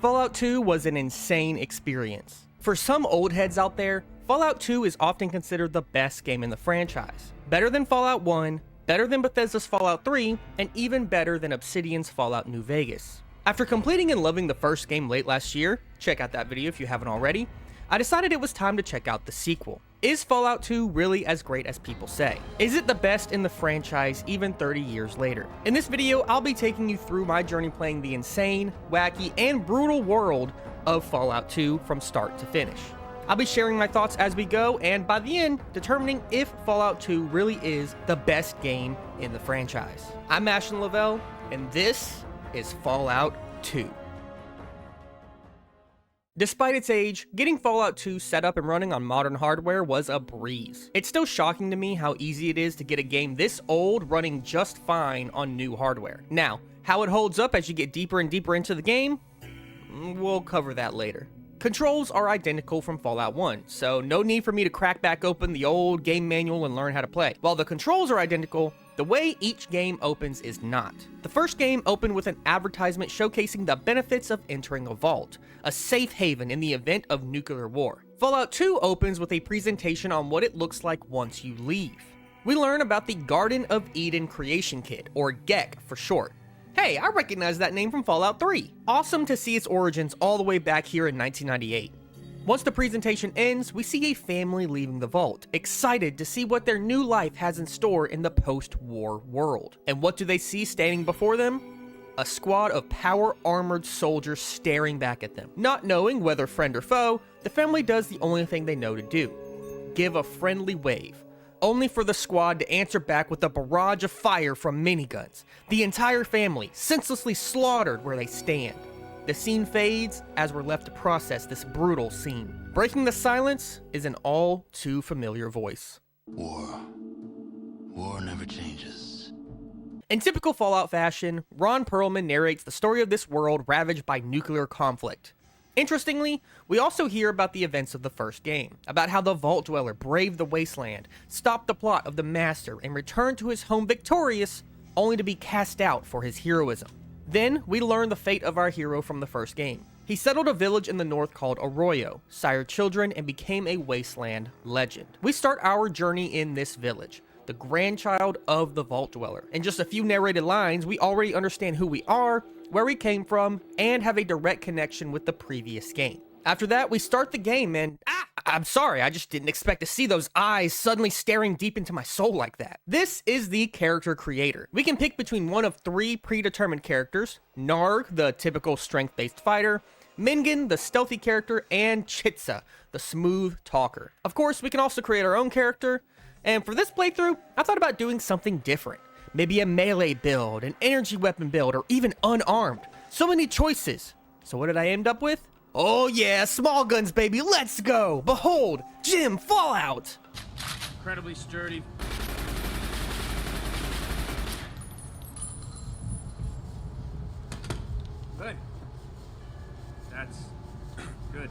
Fallout 2 was an insane experience. For some old heads out there, Fallout 2 is often considered the best game in the franchise. Better than Fallout 1, better than Bethesda's Fallout 3, and even better than Obsidian's Fallout New Vegas. After completing and loving the first game late last year, check out that video if you haven't already, I decided it was time to check out the sequel. Is Fallout 2 really as great as people say? Is it the best in the franchise even 30 years later? In this video, I'll be taking you through my journey playing the insane, wacky, and brutal world of Fallout 2 from start to finish. I'll be sharing my thoughts as we go, and by the end, determining if Fallout 2 really is the best game in the franchise. I'm Ashton Lavelle, and this is Fallout 2. Despite its age, getting Fallout 2 set up and running on modern hardware was a breeze. It's still shocking to me how easy it is to get a game this old running just fine on new hardware. Now, how it holds up as you get deeper and deeper into the game? We'll cover that later. Controls are identical from Fallout 1, so no need for me to crack back open the old game manual and learn how to play. While the controls are identical, the way each game opens is not. The first game opened with an advertisement showcasing the benefits of entering a vault, a safe haven in the event of nuclear war. Fallout 2 opens with a presentation on what it looks like once you leave. We learn about the Garden of Eden Creation Kit, or GECK for short. Hey, I recognize that name from Fallout 3. Awesome to see its origins all the way back here in 1998. Once the presentation ends, we see a family leaving the vault, excited to see what their new life has in store in the post-war world. And what do they see standing before them? A squad of power-armored soldiers staring back at them. Not knowing whether friend or foe, the family does the only thing they know to do: give a friendly wave. Only for the squad to answer back with a barrage of fire from miniguns. The entire family senselessly slaughtered where they stand. The scene fades as we're left to process this brutal scene. Breaking the silence is an all too familiar voice. War never changes. In typical Fallout fashion, Ron Perlman narrates the story of this world ravaged by nuclear conflict. Interestingly, we also hear about the events of the first game, about how the Vault Dweller braved the wasteland, stopped the plot of the Master, and returned to his home victorious, only to be cast out for his heroism. Then, we learn the fate of our hero from the first game. He settled a village in the north called Arroyo, sired children, and became a wasteland legend. We start our journey in this village, the grandchild of the Vault Dweller. In just a few narrated lines, we already understand who we are, where we came from, and have a direct connection with the previous game. After that, we start the game and I'm sorry, I just didn't expect to see those eyes suddenly staring deep into my soul like that. This is the character creator. We can pick between one of three predetermined characters: Narg, the typical strength-based fighter, Mingan, the stealthy character, and Chitsa, the smooth talker. Of course, we can also create our own character, and for this playthrough, I thought about doing something different. Maybe a melee build, an energy weapon build, or even unarmed. So many choices. So what did I end up with? Oh yeah, small guns, baby, let's go! Behold, Jim Fallout! Incredibly sturdy. Good. That's good.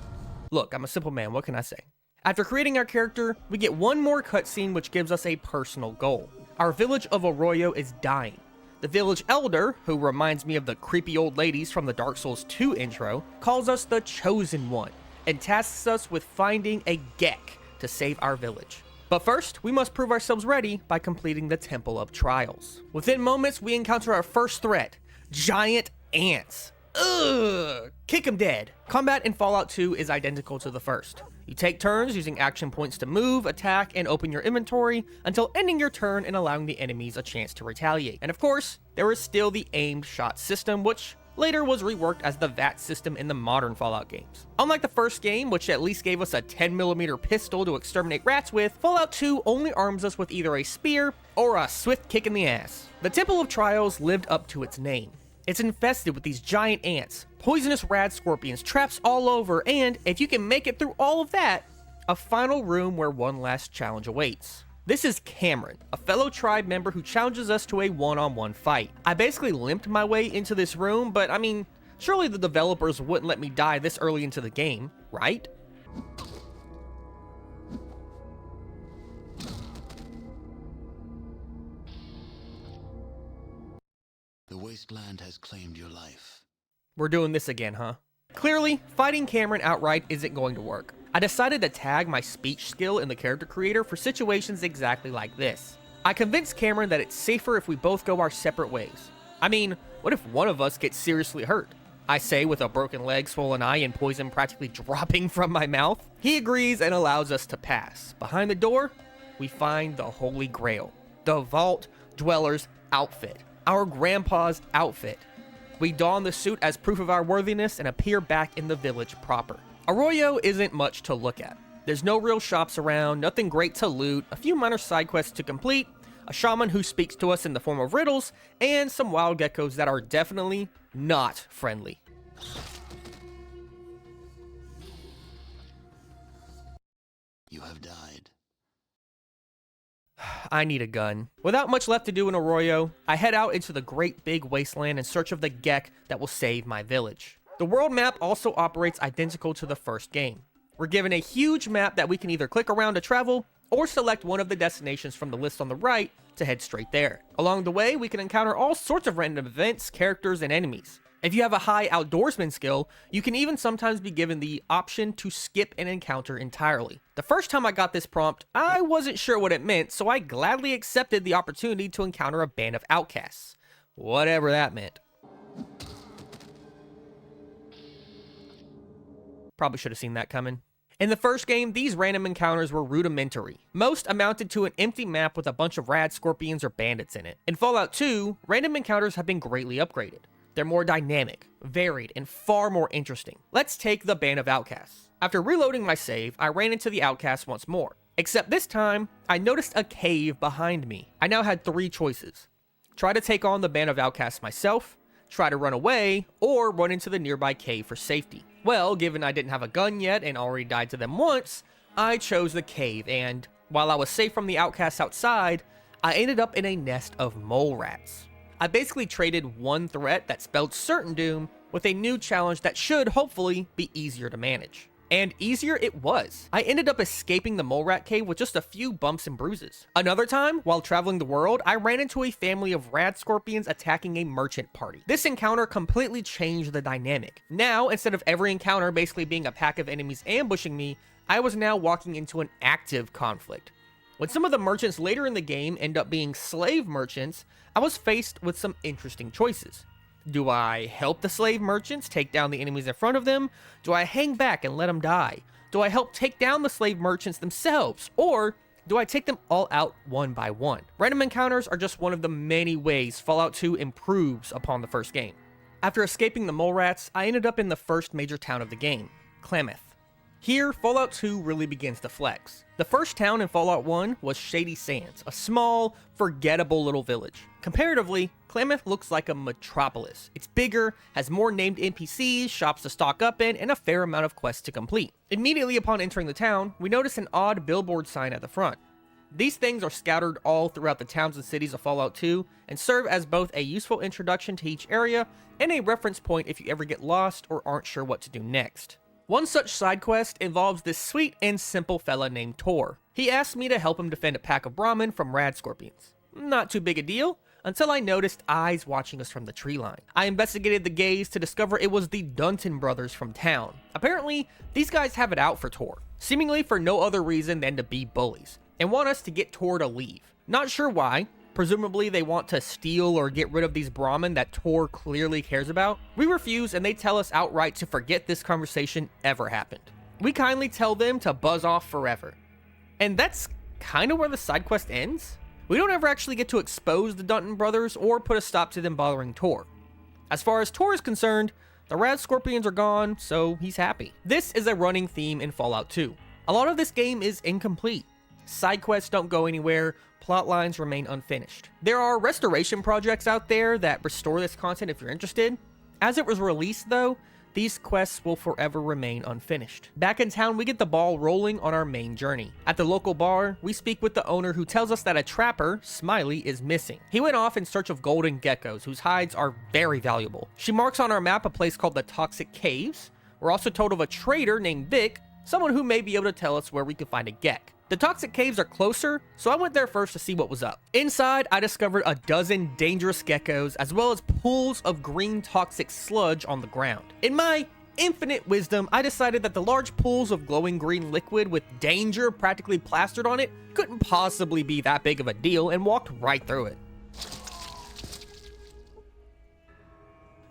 Look, I'm a simple man, what can I say? After creating our character, we get one more cutscene which gives us a personal goal. Our village of Arroyo is dying. The village elder, who reminds me of the creepy old ladies from the Dark Souls 2 intro, calls us the Chosen One, and tasks us with finding a GECK to save our village. But first, we must prove ourselves ready by completing the Temple of Trials. Within moments, we encounter our first threat: giant ants. Ugh! Kick 'em dead. Combat in Fallout 2 is identical to the first. You take turns using action points to move, attack, and open your inventory until ending your turn and allowing the enemies a chance to retaliate. And of course, there is still the aimed shot system, which later was reworked as the VAT system in the modern Fallout games. Unlike the first game, which at least gave us a 10mm pistol to exterminate rats with, Fallout 2 only arms us with either a spear or a swift kick in the ass. The Temple of Trials lived up to its name. It's infested with these giant ants, poisonous rad scorpions, traps all over, and if you can make it through all of that, a final room where one last challenge awaits. This is Cameron, a fellow tribe member who challenges us to a one-on-one fight. I basically limped my way into this room, but I mean, surely the developers wouldn't let me die this early into the game, right? The wasteland has claimed your life. We're doing this again, huh? Clearly, fighting Cameron outright isn't going to work. I decided to tag my speech skill in the character creator for situations exactly like this. I convinced Cameron that it's safer if we both go our separate ways. I mean, what if one of us gets seriously hurt? I say with a broken leg, swollen eye, and poison practically dropping from my mouth. He agrees and allows us to pass. Behind the door, we find the Holy Grail, the Vault Dweller's outfit, our grandpa's outfit. We don the suit as proof of our worthiness and appear back in the village proper. Arroyo isn't much to look at. There's no real shops around, nothing great to loot, a few minor side quests to complete, a shaman who speaks to us in the form of riddles, and some wild geckos that are definitely not friendly. You have died. I need a gun. Without much left to do in Arroyo, I head out into the great big wasteland in search of the Gek that will save my village. The world map also operates identical to the first game. We're given a huge map that we can either click around to travel, or select one of the destinations from the list on the right to head straight there. Along the way, we can encounter all sorts of random events, characters, and enemies. If you have a high outdoorsman skill, you can even sometimes be given the option to skip an encounter entirely. The first time I got this prompt, I wasn't sure what it meant, so I gladly accepted the opportunity to encounter a band of outcasts. Whatever that meant. Probably should have seen that coming. In the first game, these random encounters were rudimentary. Most amounted to an empty map with a bunch of rad scorpions or bandits in it. In Fallout 2, random encounters have been greatly upgraded. They're more dynamic, varied, and far more interesting. Let's take the Band of Outcasts. After reloading my save, I ran into the outcasts once more. Except this time, I noticed a cave behind me. I now had 3 choices. Try to take on the Band of Outcasts myself, try to run away, or run into the nearby cave for safety. Well, given I didn't have a gun yet and already died to them once, I chose the cave, and while I was safe from the outcasts outside, I ended up in a nest of mole rats. I basically traded one threat that spelled certain doom with a new challenge that should hopefully be easier to manage. And easier it was. I ended up escaping the mole rat cave with just a few bumps and bruises. Another time, while traveling the world, I ran into a family of rad scorpions attacking a merchant party. This encounter completely changed the dynamic. Now, instead of every encounter basically being a pack of enemies ambushing me, I was now walking into an active conflict. When some of the merchants later in the game end up being slave merchants, I was faced with some interesting choices. Do I help the slave merchants take down the enemies in front of them? Do I hang back and let them die? Do I help take down the slave merchants themselves? Or do I take them all out one by one? Random encounters are just one of the many ways Fallout 2 improves upon the first game. After escaping the mole rats, I ended up in the first major town of the game, Klamath. Here, Fallout 2 really begins to flex. The first town in Fallout 1 was Shady Sands, a small, forgettable little village. Comparatively, Klamath looks like a metropolis. It's bigger, has more named NPCs, shops to stock up in, and a fair amount of quests to complete. Immediately upon entering the town, we notice an odd billboard sign at the front. These things are scattered all throughout the towns and cities of Fallout 2 and serve as both a useful introduction to each area and a reference point if you ever get lost or aren't sure what to do next. One such side quest involves this sweet and simple fella named Tor. He asked me to help him defend a pack of Brahmin from rad scorpions. Not too big a deal, until I noticed eyes watching us from the tree line. I investigated the gaze to discover it was the Dunton brothers from town. Apparently, these guys have it out for Tor, seemingly for no other reason than to be bullies, and want us to get Tor to leave. Not sure why. Presumably they want to steal or get rid of these Brahmin that Tor clearly cares about. We refuse and they tell us outright to forget this conversation ever happened. We kindly tell them to buzz off forever. And that's kind of where the side quest ends. We don't ever actually get to expose the Dunton brothers or put a stop to them bothering Tor. As far as Tor is concerned, the rad scorpions are gone, so he's happy. This is a running theme in Fallout 2. A lot of this game is incomplete. Side quests don't go anywhere, plot lines remain unfinished. There are restoration projects out there that restore this content if you're interested. As it was released though, these quests will forever remain unfinished. Back in town, we get the ball rolling on our main journey. At the local bar, we speak with the owner who tells us that a trapper, Smiley, is missing. He went off in search of golden geckos, whose hides are very valuable. She marks on our map a place called the Toxic Caves. We're also told of a trader named Vic, someone who may be able to tell us where we can find a Gek. The Toxic Caves are closer, so I went there first to see what was up. Inside, I discovered a dozen dangerous geckos, as well as pools of green toxic sludge on the ground. In my infinite wisdom, I decided that the large pools of glowing green liquid with danger practically plastered on it couldn't possibly be that big of a deal and walked right through it.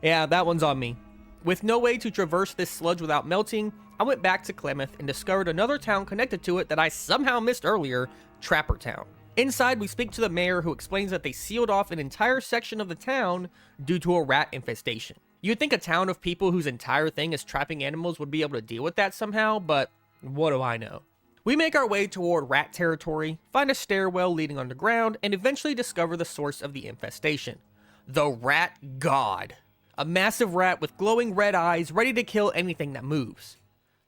Yeah, that one's on me. With no way to traverse this sludge without melting, I went back to Klamath and discovered another town connected to it that I somehow missed earlier, Trapper Town. Inside, we speak to the mayor, who explains that they sealed off an entire section of the town due to a rat infestation. You'd think a town of people whose entire thing is trapping animals would be able to deal with that somehow, but what do I know? We make our way toward rat territory, find a stairwell leading underground, and eventually discover the source of the infestation. The Rat God. A massive rat with glowing red eyes ready to kill anything that moves.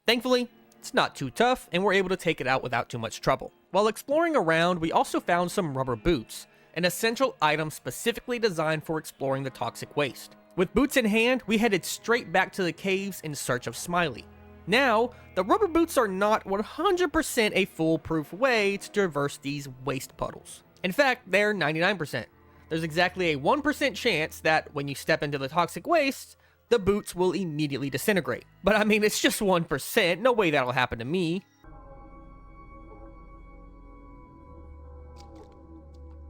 Thankfully, it's not too tough, and we're able to take it out without too much trouble. While exploring around, we also found some rubber boots, an essential item specifically designed for exploring the toxic waste. With boots in hand, we headed straight back to the caves in search of Smiley. Now, the rubber boots are not 100% a foolproof way to traverse these waste puddles. In fact, they're 99%. There's exactly a 1% chance that when you step into the toxic waste, the boots will immediately disintegrate. But I mean, it's just 1%, no way that'll happen to me.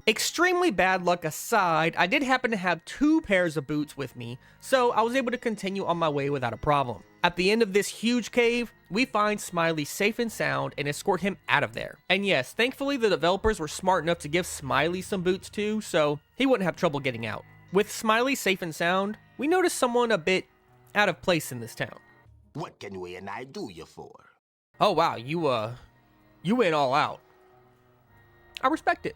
Extremely bad luck aside, I did happen to have 2 pairs of boots with me, so I was able to continue on my way without a problem. At the end of this huge cave, we find Smiley safe and sound and escort him out of there. And yes, thankfully the developers were smart enough to give Smiley some boots too, so he wouldn't have trouble getting out. With Smiley safe and sound, we noticed someone a bit out of place in this town. What can we and I do you for? Oh wow, you went all out. I respect it.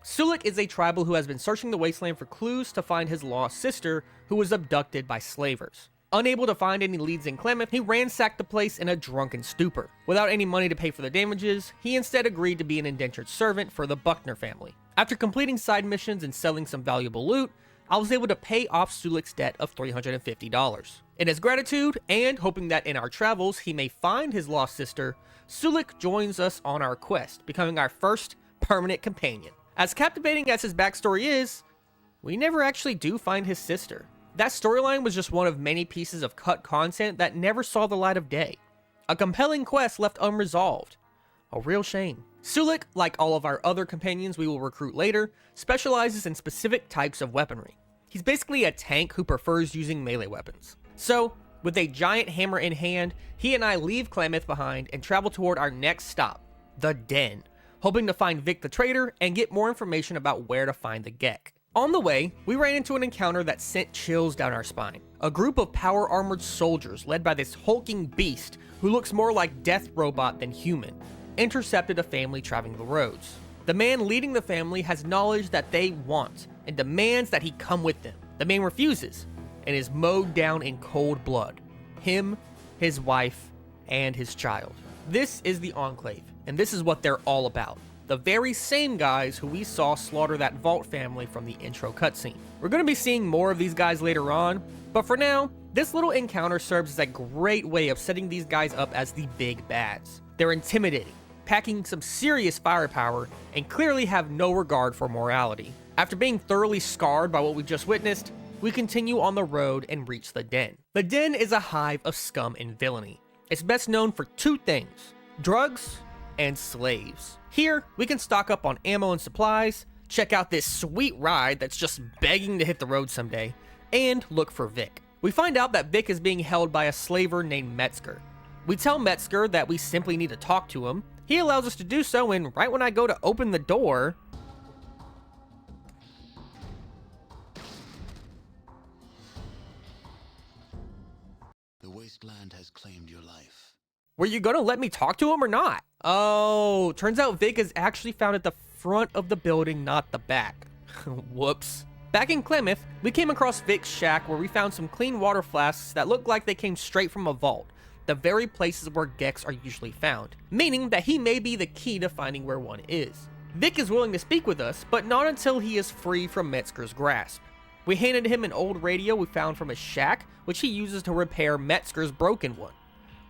Sulik is a tribal who has been searching the wasteland for clues to find his lost sister, who was abducted by slavers. Unable to find any leads in Klamath, he ransacked the place in a drunken stupor. Without any money to pay for the damages, he instead agreed to be an indentured servant for the Buckner family. After completing side missions and selling some valuable loot, I was able to pay off Sulik's debt of $350. In his gratitude, and hoping that in our travels he may find his lost sister, Sulik joins us on our quest, becoming our first permanent companion. As captivating as his backstory is, we never actually do find his sister. That storyline was just one of many pieces of cut content that never saw the light of day. A compelling quest left unresolved. A real shame. Sulik, like all of our other companions we will recruit later, specializes in specific types of weaponry. He's basically a tank who prefers using melee weapons. So, with a giant hammer in hand, he and I leave Klamath behind and travel toward our next stop, the Den, hoping to find Vic the Traitor and get more information about where to find the Gek. On the way, we ran into an encounter that sent chills down our spine. A group of power-armored soldiers led by this hulking beast who looks more like death robot than human, intercepted a family traveling the roads. The man leading the family has knowledge that they want and demands that he come with them. The man refuses and is mowed down in cold blood. Him, his wife, and his child. This is the Enclave, and this is what they're all about. The very same guys who we saw slaughter that Vault family from the intro cutscene. We're going to be seeing more of these guys later on, but for now, this little encounter serves as a great way of setting these guys up as the big bads. They're intimidating, packing some serious firepower, and clearly have no regard for morality. After being thoroughly scarred by what we just witnessed, we continue on the road and reach the Den. The Den is a hive of scum and villainy. It's best known for 2 things: drugs and slaves. Here, we can stock up on ammo and supplies, check out this sweet ride that's just begging to hit the road someday, and look for Vic. We find out that Vic is being held by a slaver named Metzger. We tell Metzger that we simply need to talk to him. He allows us to do so, and right when I go to open the door, The wasteland has claimed your life. were you gonna let me talk to him or not? Oh, turns out Vic is actually found at the front of the building, not the back. Whoops. Back in Klamath, we came across Vic's shack where we found some clean water flasks that looked like they came straight from a vault, the very places where Geks are usually found, meaning that he may be the key to finding where one is. Vic is willing to speak with us, but not until he is free from Metzger's grasp. We handed him an old radio we found from his shack, which he uses to repair Metzger's broken one.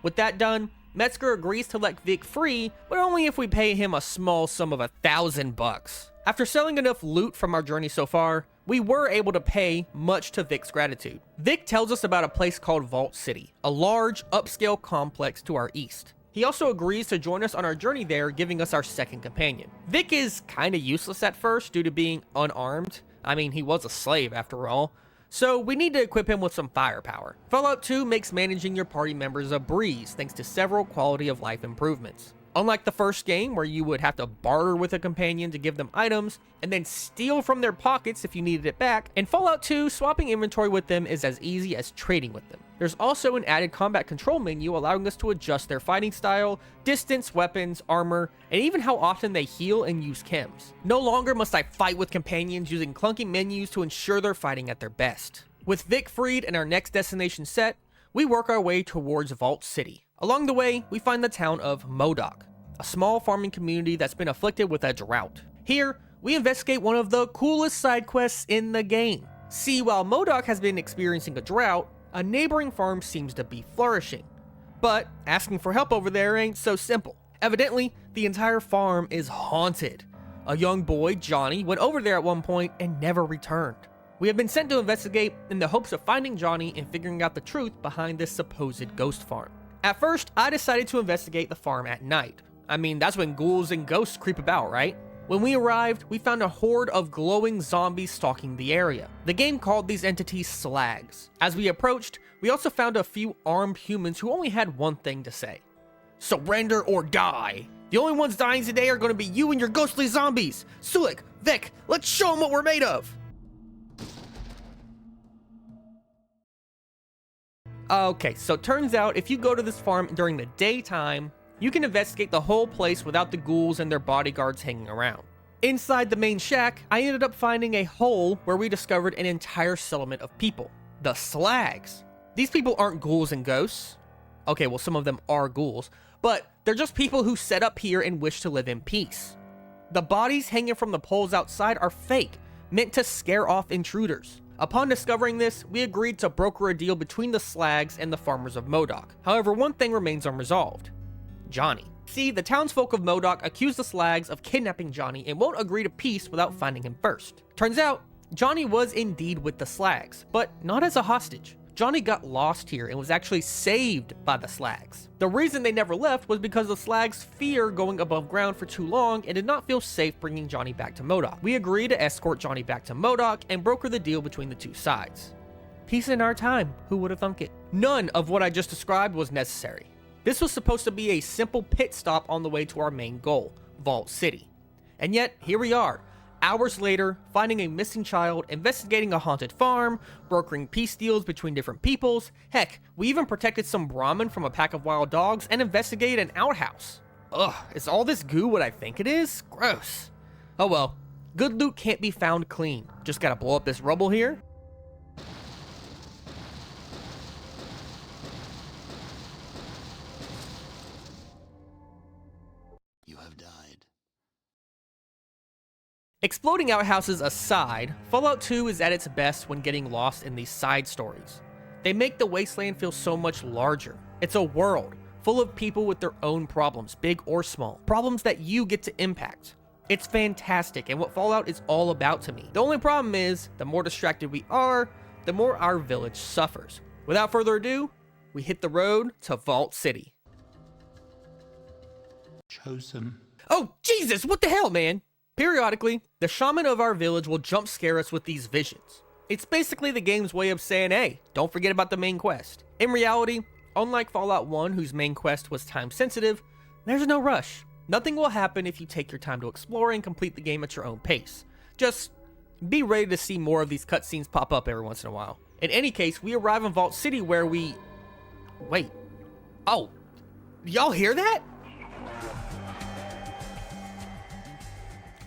With that done, Metzger agrees to let Vic free, but only if we pay him a small sum of $1,000. After selling enough loot from our journey so far, we were able to pay, much to Vic's gratitude. Vic tells us about a place called Vault City, a large, upscale complex to our east. He also agrees to join us on our journey there, giving us our second companion. Vic is kinda useless at first due to being unarmed. I mean, he was a slave after all. So we need to equip him with some firepower. Fallout 2 makes managing your party members a breeze thanks to several quality of life improvements. Unlike the first game, where you would have to barter with a companion to give them items, and then steal from their pockets if you needed it back, in Fallout 2, swapping inventory with them is as easy as trading with them. There's also an added combat control menu allowing us to adjust their fighting style, distance, weapons, armor, and even how often they heal and use chems. No longer must I fight with companions using clunky menus to ensure they're fighting at their best. With Vic freed and our next destination set, we work our way towards Vault City. Along the way, we find the town of MODOK, a small farming community that's been afflicted with a drought. Here, we investigate one of the coolest side quests in the game. See, while MODOK has been experiencing a drought, a neighboring farm seems to be flourishing. But asking for help over there ain't so simple. Evidently, the entire farm is haunted. A young boy, Johnny, went over there at one point and never returned. We have been sent to investigate in the hopes of finding Johnny and figuring out the truth behind this supposed ghost farm. At first, I decided to investigate the farm at night. I mean, that's when ghouls and ghosts creep about, right? When we arrived, we found a horde of glowing zombies stalking the area. The game called these entities slags. As we approached, we also found a few armed humans who only had one thing to say: surrender or die. The only ones dying today are going to be you and your ghostly zombies. Sulik, Vic, let's show them what we're made of. Okay, so turns out if you go to this farm during the daytime, you can investigate the whole place without the ghouls and their bodyguards hanging around. Inside the main shack, I ended up finding a hole where we discovered an entire settlement of people. The Slags. These people aren't ghouls and ghosts. Okay, well, some of them are ghouls, but they're just people who set up here and wish to live in peace. The bodies hanging from the poles outside are fake, meant to scare off intruders. Upon discovering this, we agreed to broker a deal between the Slags and the farmers of MODOK. However, one thing remains unresolved: Johnny. See, the townsfolk of MODOK accuse the Slags of kidnapping Johnny and won't agree to peace without finding him first. Turns out, Johnny was indeed with the Slags, but not as a hostage. Johnny got lost here and was actually saved by the Slags. The reason they never left was because the Slags fear going above ground for too long and did not feel safe bringing Johnny back to MODOK. We agreed to escort Johnny back to MODOK and broker the deal between the two sides. Peace in our time, who would have thunk it? None of what I just described was necessary. This was supposed to be a simple pit stop on the way to our main goal, Vault City. And yet, here we are, hours later, finding a missing child, investigating a haunted farm, brokering peace deals between different peoples. Heck, we even protected some Brahmin from a pack of wild dogs and investigated an outhouse. Ugh, is all this goo what I think it is? Gross. Oh well, good loot can't be found clean. Just gotta blow up this rubble here. You have died. Exploding outhouses aside, Fallout 2 is at its best when getting lost in these side stories. They make the wasteland feel so much larger. It's a world full of people with their own problems, big or small, problems that you get to impact. It's fantastic and what Fallout is all about to me. The only problem is, the more distracted we are, the more our village suffers. Without further ado, we hit the road to Vault City. Chosen. Oh, Jesus, what the hell, man? Periodically, the shaman of our village will jump scare us with these visions. It's basically the game's way of saying, hey, don't forget about the main quest. In reality, unlike Fallout 1, whose main quest was time sensitive, there's no rush. Nothing will happen if you take your time to explore and complete the game at your own pace. Just be ready to see more of these cutscenes pop up every once in a while. In any case, we arrive in Vault City where we... Wait. Oh. Y'all hear that?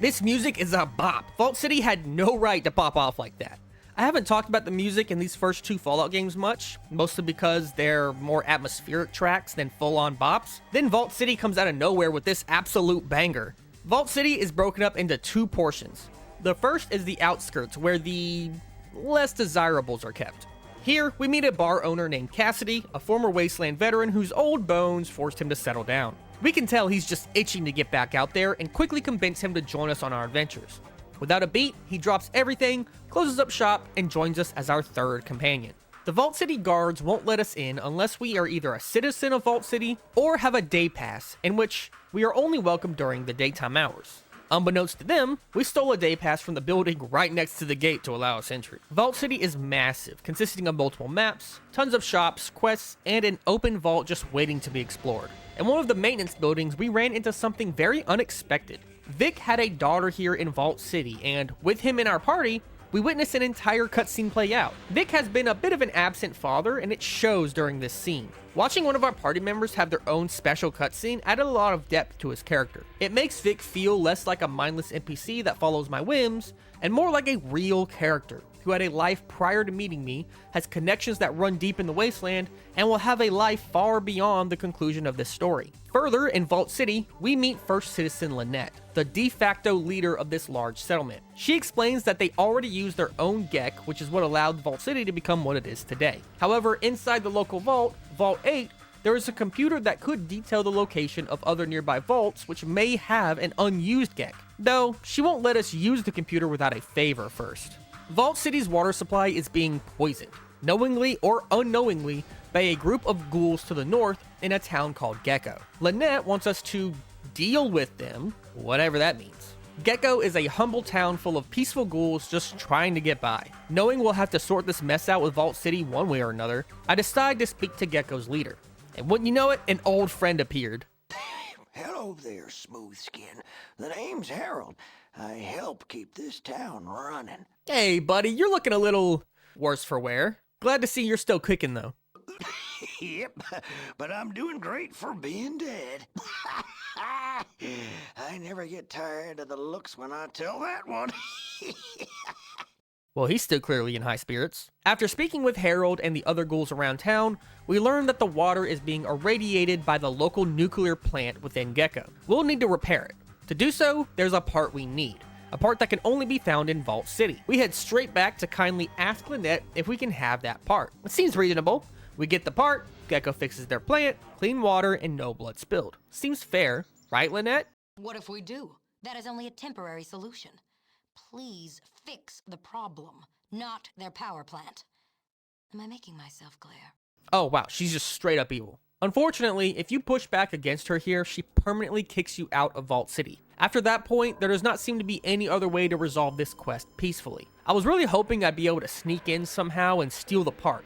This music is a bop. Vault City had no right to pop off like that. I haven't talked about the music in these first two Fallout games much, mostly because they're more atmospheric tracks than full-on bops. Then Vault City comes out of nowhere with this absolute banger. Vault City is broken up into two portions. The first is the outskirts, where the less desirables are kept. Here, we meet a bar owner named Cassidy, a former Wasteland veteran whose old bones forced him to settle down. We can tell he's just itching to get back out there and quickly convince him to join us on our adventures. Without a beat, he drops everything, closes up shop, and joins us as our third companion. The Vault City guards won't let us in unless we are either a citizen of Vault City or have a day pass, in which we are only welcome during the daytime hours. Unbeknownst to them, we stole a day pass from the building right next to the gate to allow us entry. Vault City is massive, consisting of multiple maps, tons of shops, quests, and an open vault just waiting to be explored. In one of the maintenance buildings, we ran into something very unexpected. Vic had a daughter here in Vault City, and with him in our party, we witnessed an entire cutscene play out. Vic has been a bit of an absent father, and it shows during this scene. Watching one of our party members have their own special cutscene added a lot of depth to his character. It makes Vic feel less like a mindless NPC that follows my whims, and more like a real character who had a life prior to meeting me, has connections that run deep in the wasteland, and will have a life far beyond the conclusion of this story. Further, in Vault City, we meet First Citizen Lynette, the de facto leader of this large settlement. She explains that they already use their own GECK, which is what allowed Vault City to become what it is today. However, inside the local vault, Vault 8, there is a computer that could detail the location of other nearby vaults which may have an unused GECK, though she won't let us use the computer without a favor first. Vault City's water supply is being poisoned, knowingly or unknowingly, by a group of ghouls to the north in a town called Gecko. Lynette wants us to deal with them, whatever that means. Gecko is a humble town full of peaceful ghouls just trying to get by. Knowing we'll have to sort this mess out with Vault City one way or another, I decide to speak to Gecko's leader. And wouldn't you know it, an old friend appeared. Hello there, Smooth Skin. The name's Harold. I help keep this town running. Hey, buddy, you're looking a little worse for wear. Glad to see you're still kicking, though. Yep, but I'm doing great for being dead. I never get tired of the looks when I tell that one. Well, he's still clearly in high spirits. After speaking with Harold and the other ghouls around town, we learn that the water is being irradiated by the local nuclear plant within Gecko. We'll need to repair it. To do so, there's a part we need. A part that can only be found in Vault City. We head straight back to kindly ask Lynette if we can have that part. It seems reasonable. We get the part, Gecko fixes their plant, clean water, and no blood spilled. Seems fair, right, Lynette? What if we do? That is only a temporary solution. Please fix the problem, not their power plant. Am I making myself clear? Oh wow, she's just straight up evil. Unfortunately, if you push back against her here, she permanently kicks you out of Vault City. After that point, there does not seem to be any other way to resolve this quest peacefully. I was really hoping I'd be able to sneak in somehow and steal the part.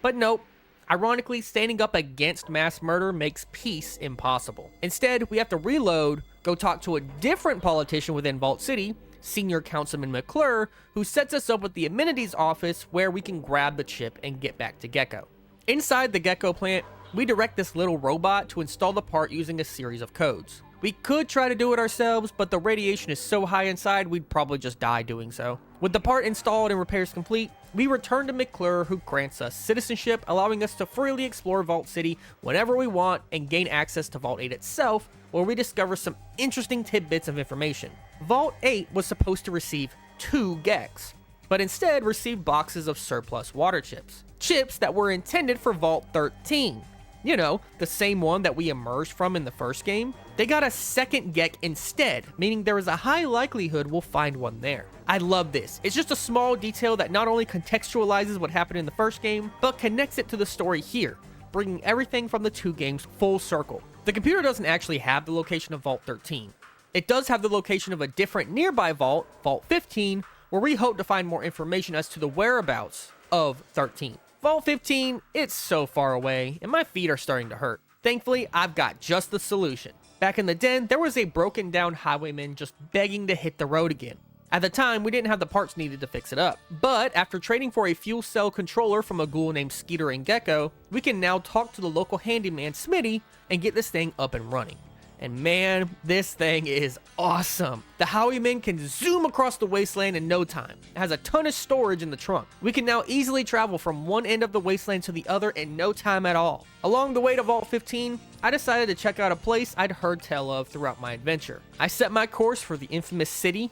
But nope. Ironically, standing up against mass murder makes peace impossible. Instead, we have to reload, go talk to a different politician within Vault City, Senior Councilman McClure, who sets us up with the amenities office where we can grab the chip and get back to Gecko. Inside the Gecko plant, we direct this little robot to install the part using a series of codes. We could try to do it ourselves, but the radiation is so high inside, we'd probably just die doing so. With the part installed and repairs complete, we return to McClure, who grants us citizenship, allowing us to freely explore Vault City whenever we want and gain access to Vault 8 itself, where we discover some interesting tidbits of information. Vault 8 was supposed to receive 2 GECKs, but instead received boxes of surplus water chips. Chips that were intended for Vault 13. You know, the same one that we emerged from in the first game. They got a second GECK instead, meaning there is a high likelihood we'll find one there. I love this. It's just a small detail that not only contextualizes what happened in the first game, but connects it to the story here, bringing everything from the 2 games full circle. The computer doesn't actually have the location of Vault 13. It does have the location of a different nearby vault, Vault 15, where we hope to find more information as to the whereabouts of 13. Vault 15, it's so far away, and my feet are starting to hurt. Thankfully, I've got just the solution. Back in the den, there was a broken down highwayman just begging to hit the road again. At the time, we didn't have the parts needed to fix it up. But after trading for a fuel cell controller from a ghoul named Skeeter and Gecko, we can now talk to the local handyman Smitty and get this thing up and running. And man, this thing is awesome. The Highwayman can zoom across the wasteland in no time. It has a ton of storage in the trunk. We can now easily travel from one end of the wasteland to the other in no time at all. Along the way to Vault 15, I decided to check out a place I'd heard tell of throughout my adventure. I set my course for the infamous city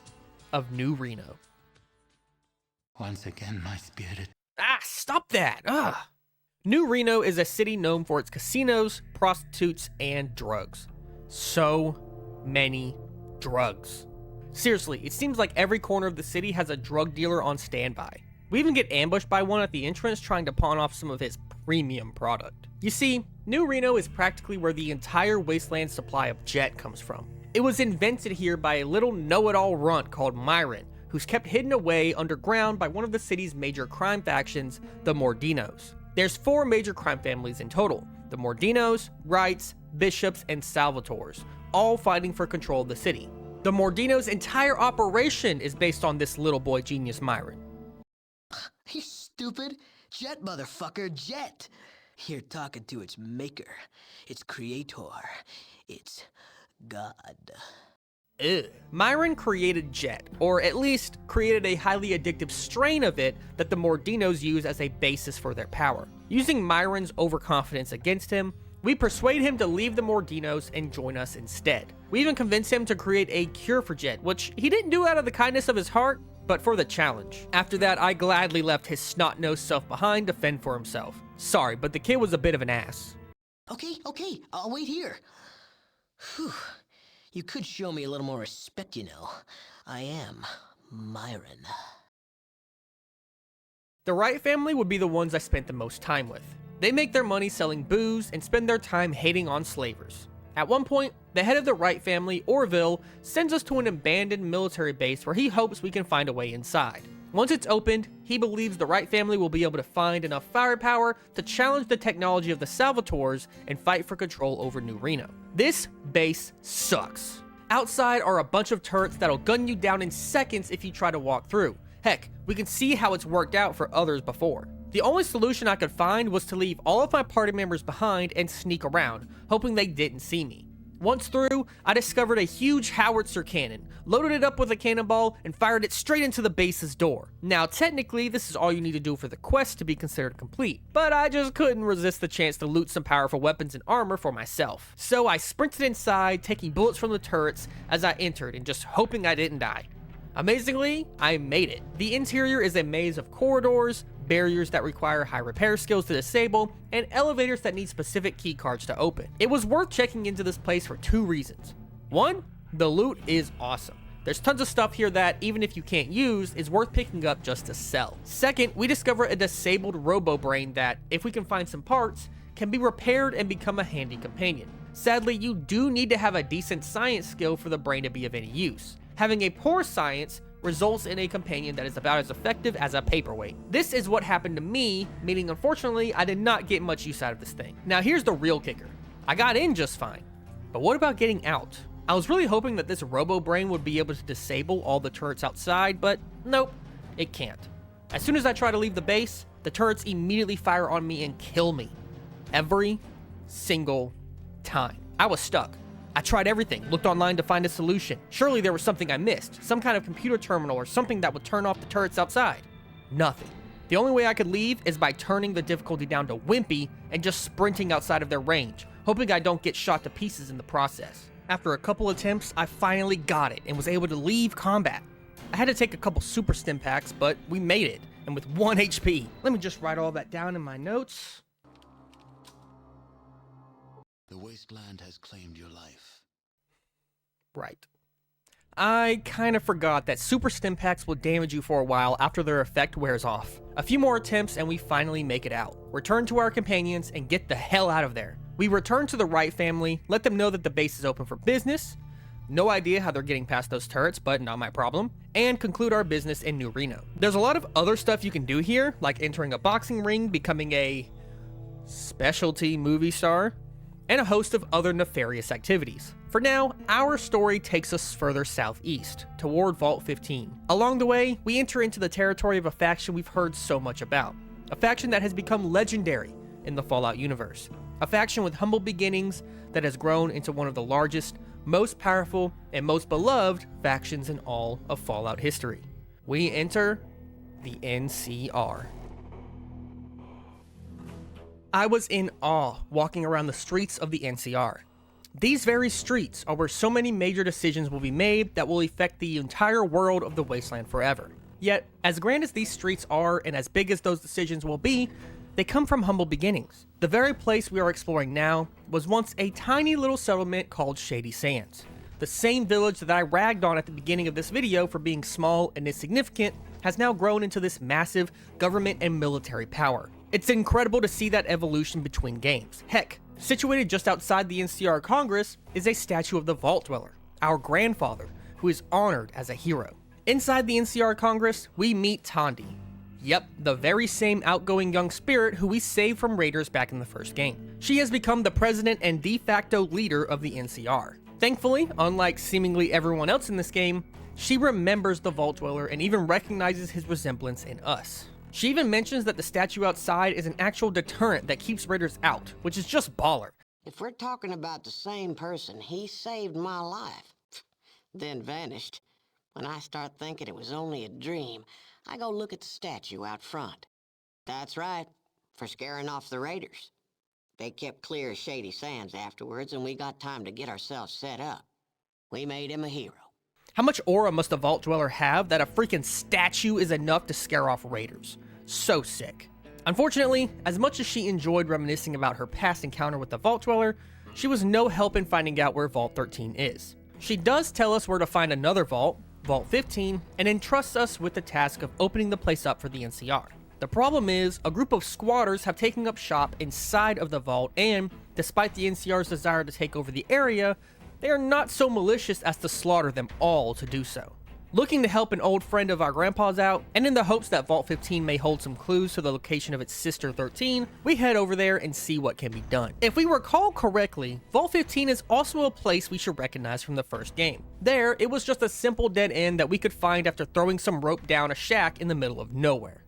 of New Reno. Once again, my spirit. Stop that! New Reno is a city known for its casinos, prostitutes, and drugs. So many drugs. Seriously, it seems like every corner of the city has a drug dealer on standby. We even get ambushed by one at the entrance trying to pawn off some of his premium product. You see, New Reno is practically where the entire Wasteland supply of jet comes from. It was invented here by a little know-it-all runt called Myron, who's kept hidden away underground by one of the city's major crime factions, the Mordinos. There's 4 major crime families in total: the Mordinos, Wrights, Bishops, and Salvatores, all fighting for control of the city. The Mordinos' entire operation is based on this little boy genius Myron. You stupid. Jet, motherfucker, Jet. You're talking to its maker, its creator, its god. Ugh. Myron created Jet, or at least created a highly addictive strain of it that the Mordinos use as a basis for their power. Using Myron's overconfidence against him, we persuade him to leave the Mordinos and join us instead. We even convince him to create a cure for Jet, which he didn't do out of the kindness of his heart, but for the challenge. After that, I gladly left his snot-nosed self behind to fend for himself. Sorry, but the kid was a bit of an ass. Okay, I'll wait here. Whew. You could show me a little more respect, you know. I am Myron. The Wright family would be the ones I spent the most time with. They make their money selling booze and spend their time hating on slavers. At one point, the head of the Wright family, Orville, sends us to an abandoned military base where he hopes we can find a way inside. Once it's opened, he believes the Wright family will be able to find enough firepower to challenge the technology of the Salvatores and fight for control over New Reno. This base sucks. Outside are a bunch of turrets that'll gun you down in seconds if you try to walk through. Heck, we can see how it's worked out for others before. The only solution I could find was to leave all of my party members behind and sneak around, hoping they didn't see me. Once through, I discovered a huge howitzer cannon, loaded it up with a cannonball, and fired it straight into the base's door. Now, technically, this is all you need to do for the quest to be considered complete, but I just couldn't resist the chance to loot some powerful weapons and armor for myself. So I sprinted inside, taking bullets from the turrets as I entered and just hoping I didn't die. Amazingly, I made it. The interior is a maze of corridors, barriers that require high repair skills to disable, and elevators that need specific key cards to open. It was worth checking into this place for 2 reasons. 1, the loot is awesome. There's tons of stuff here that, even if you can't use, is worth picking up just to sell. 2nd, we discover a disabled robo-brain that, if we can find some parts, can be repaired and become a handy companion. Sadly, you do need to have a decent science skill for the brain to be of any use. Having a poor science results in a companion that is about as effective as a paperweight. This is what happened to me, meaning unfortunately I did not get much use out of this thing. Now here's the real kicker. I got in just fine, but what about getting out? I was really hoping that this robo-brain would be able to disable all the turrets outside, but nope, it can't. As soon as I try to leave the base, the turrets immediately fire on me and kill me. Every single time. I was stuck. I tried everything, looked online to find a solution. Surely there was something I missed, some kind of computer terminal or something that would turn off the turrets outside. Nothing. The only way I could leave is by turning the difficulty down to wimpy and just sprinting outside of their range, hoping I don't get shot to pieces in the process. After a couple attempts, I finally got it and was able to leave combat. I had to take a couple super stim packs, but we made it, and with 1 HP. Let me just write all that down in my notes. The wasteland has claimed your life. Right. I kind of forgot that super stim packs will damage you for a while after their effect wears off. A few more attempts and we finally make it out. Return to our companions and get the hell out of there. We return to the Wright family, let them know that the base is open for business. No idea how they're getting past those turrets, but not my problem. And conclude our business in New Reno. There's a lot of other stuff you can do here, like entering a boxing ring, becoming a specialty movie star, and a host of other nefarious activities. For now, our story takes us further southeast, toward Vault 15. Along the way, we enter into the territory of a faction we've heard so much about. A faction that has become legendary in the Fallout universe. A faction with humble beginnings that has grown into one of the largest, most powerful, and most beloved factions in all of Fallout history. We enter the NCR. I was in awe walking around the streets of the NCR. These very streets are where so many major decisions will be made that will affect the entire world of the Wasteland forever. Yet, as grand as these streets are and as big as those decisions will be, they come from humble beginnings. The very place we are exploring now was once a tiny little settlement called Shady Sands. the same village that I ragged on at the beginning of this video for being small and insignificant, has now grown into this massive government and military power. It's incredible to see that evolution between games. Heck, situated just outside the NCR Congress is a statue of the Vault Dweller, our grandfather, who is honored as a hero. Inside the NCR Congress, we meet Tandi. Yep, the very same outgoing young spirit who we saved from raiders back in the first game. She has become the president and de facto leader of the NCR. Thankfully, unlike seemingly everyone else in this game, she remembers the Vault Dweller and even recognizes his resemblance in us. She even mentions that the statue outside is an actual deterrent that keeps raiders out, which is just baller. If we're talking about the same person, he saved my life, then vanished. When I start thinking it was only a dream, I go look at the statue out front. That's right, for scaring off the raiders. They kept clear of Shady Sands afterwards, and we got time to get ourselves set up. We made him a hero. How much aura must a Vault Dweller have that a freaking statue is enough to scare off raiders? So sick. Unfortunately, as much as she enjoyed reminiscing about her past encounter with the Vault Dweller, she was no help in finding out where Vault 13 is. She does tell us where to find another vault, Vault 15, and entrusts us with the task of opening the place up for the NCR. The problem is, a group of squatters have taken up shop inside of the vault, and despite the NCR's desire to take over the area, they are not so malicious as to slaughter them all to do so. Looking to help an old friend of our grandpa's out, and in the hopes that Vault 15 may hold some clues to the location of its sister 13, we head over there and see what can be done. If we recall correctly, Vault 15 is also a place we should recognize from the first game. There, it was just a simple dead end that we could find after throwing some rope down a shack in the middle of nowhere.